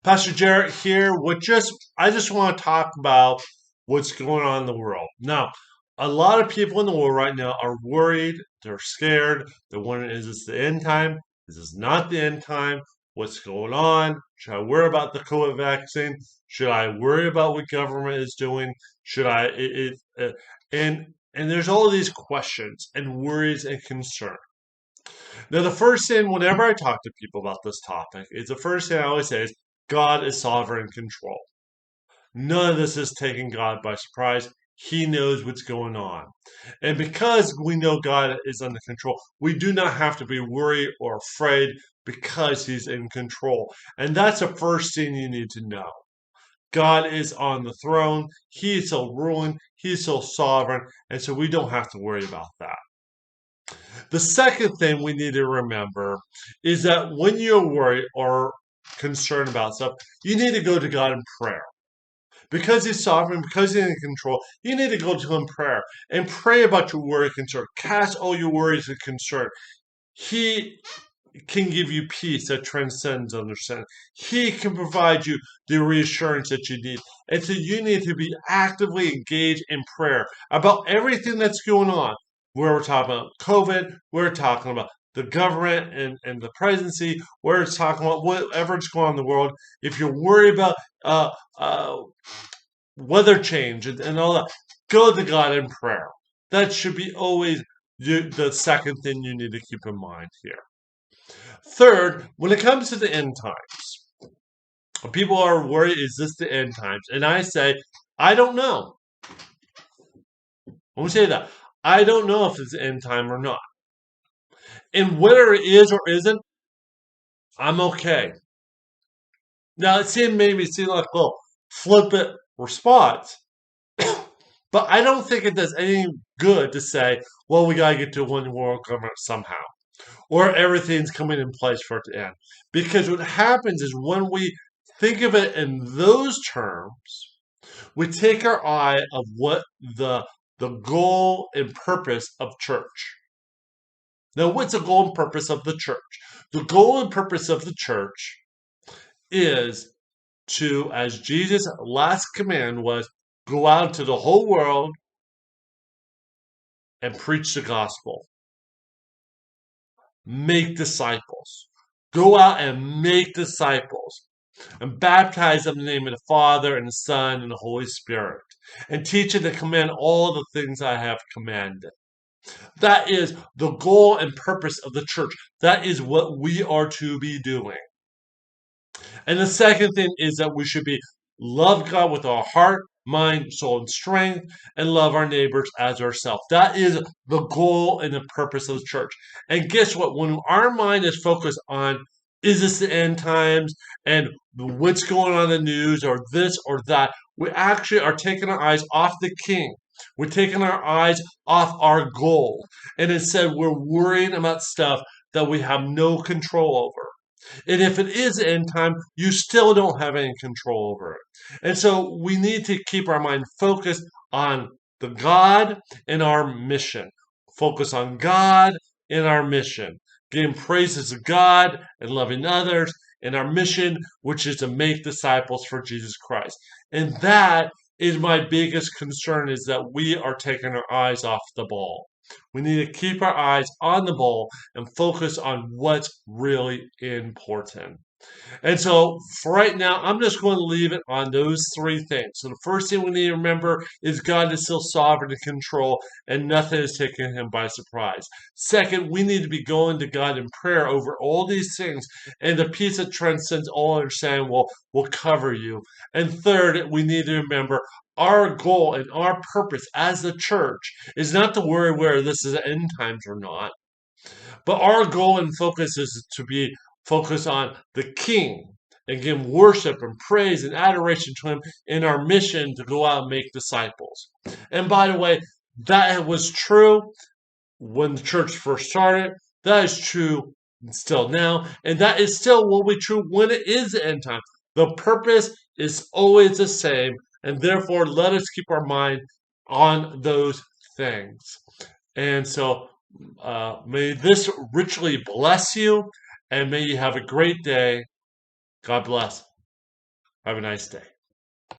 Pastor Jarrett here with I just want to talk about what's going on in the world. Now, a lot of people in the world right now are worried, they're scared, they're wondering, is this the end time? Is this not the end time? What's going on? Should I worry about the COVID vaccine? Should I worry about what government is doing? Should I and there's all these questions and worries and concerns. Now, the first thing, whenever I talk to people about this topic, is the first thing I always say is God is sovereign in control. None of this is taking God by surprise. He knows what's going on. And because we know God is under control, we do not have to be worried or afraid because He's in control. And that's the first thing you need to know. God is on the throne. He is so ruling. He's so sovereign. And so we don't have to worry about that. The second thing we need to remember is that when you're worried or concerned about stuff, you need to go to God in prayer. Because He's sovereign, because He's in control, you need to go to Him in prayer and pray about your worry and concern. Cast all your worries and concern. He can give you peace that transcends understanding. He can provide you the reassurance that you need. And so you need to be actively engaged in prayer about everything that's going on. Where we're talking about COVID, we're talking about the government and the presidency, we're talking about whatever's going on in the world. If you're worried about uh, uh, weather change and all that, go to God in prayer. That should be always the second thing you need to keep in mind here. Third, when it comes to the end times, people are worried, is this the end times? And I say, I don't know. Let me say that. I don't know if it's the end time or not. And whether it is or isn't, I'm okay. Now, maybe seem like a little flippant response, but I don't think it does any good to say, well, we got to get to one world government somehow, or everything's coming in place for it to end. Because what happens is when we think of it in those terms, we take our eye of what the goal and purpose of church. Now, what's the goal and purpose of the church? The goal and purpose of the church is to, as Jesus' last command was, go out to the whole world and preach the gospel. Make disciples. Go out and make disciples and baptize them in the name of the Father and the Son and the Holy Spirit and teach them to command all the things I have commanded. That is the goal and purpose of the church. That is what we are to be doing. And the second thing is that we should be love God with our heart, mind, soul, and strength, and love our neighbors as ourselves. That is the goal and the purpose of the church. And guess what? When our mind is focused on is this the end times and what's going on in the news or this or that, we actually are taking our eyes off the King. We're taking our eyes off our goal. And instead, we're worrying about stuff that we have no control over. And if it is end time, you still don't have any control over it. And so we need to keep our mind focused on the God and our mission. Focus on God and our mission. Giving praises to God and loving others and our mission, which is to make disciples for Jesus Christ. And that is my biggest concern, is that we are taking our eyes off the ball. We need to keep our eyes on the ball and focus on what's really important. And so for right now, I'm just going to leave it on those three things. So the first thing we need to remember is God is still sovereign and control, and nothing is taking Him by surprise. Second, we need to be going to God in prayer over all these things, and the peace that transcends all understanding will cover you. And third, we need to remember our goal and our purpose as the church is not to worry whether this is end times or not, but our goal and focus is to be focused on the King and give worship and praise and adoration to Him in our mission to go out and make disciples. And by the way, that was true when the church first started. That is true still now. And that is still will be true when it is the end time. The purpose is always the same. And therefore, let us keep our mind on those things. And so, may this richly bless you, and may you have a great day. God bless. Have a nice day.